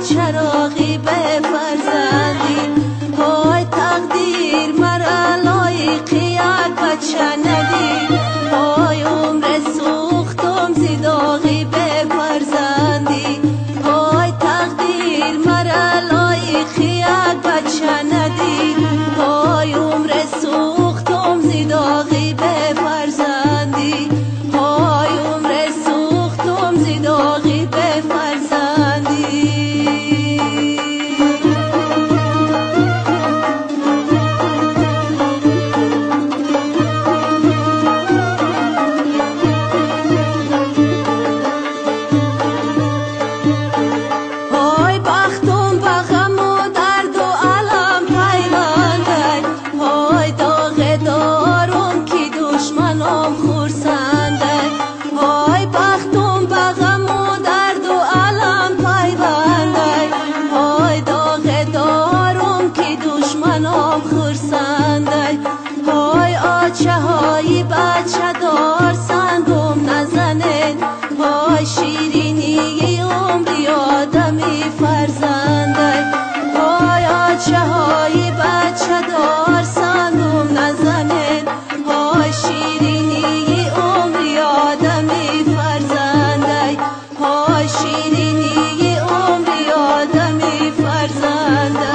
چراغی به فرزندی، های تقدیر مرا لایق یک بچه ندید، های عمر سوختم زیداغی به فرزندی، های تقدیر مرا لایق یک بچه ندید، های عمر سوختم زیداغی به فرزندی، های عمر سوختم زیداغی به فرزندی. های بچه دار سنگم نزنه، های شیرینی عمری آدمی فرزنده، های آچه های بچه دار سنگم نزنه، های شیرینی عمری آدمی فرزنده، های شیرینی عمری آدمی فرزنده.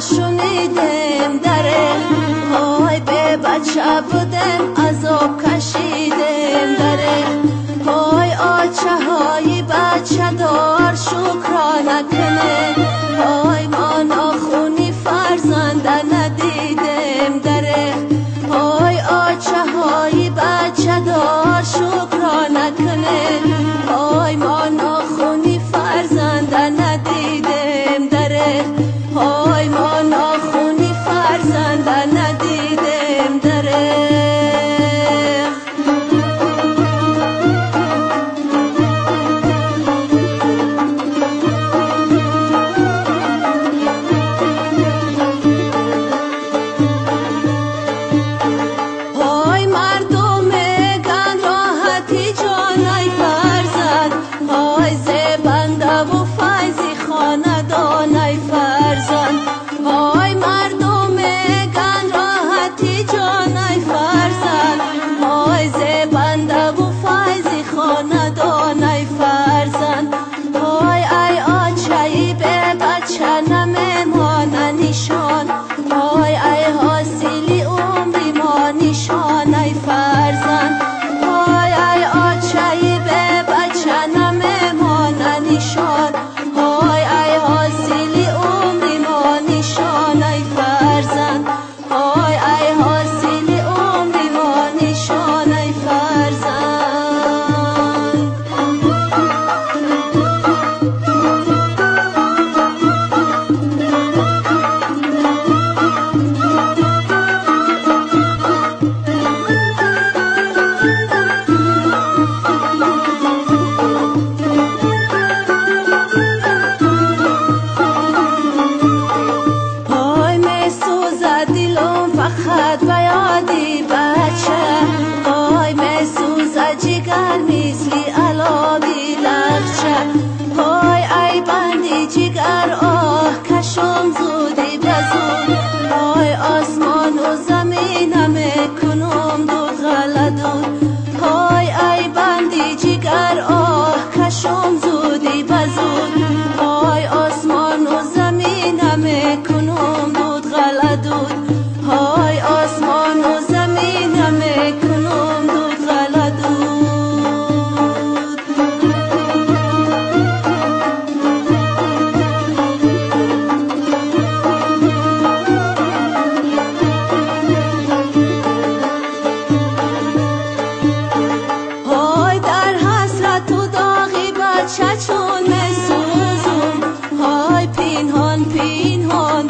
شنیدم دره، های به بچه بودم عذاب کشیدم دره، های آچه های بچه دار شکرانه کنه، های ما ناخونی فرزنده ندیدم دره، های آچه های بچه دار شکرانه کنه، های ما ناخونی فرزنده ندیدم دره، های ما ناخونی فرزنده ندیدم دره. کنم دود غلدود های آسمان و زمین همه کنم دود غلدود های در حسرت و داغی بچه چون مسوزم های پینهان پینهان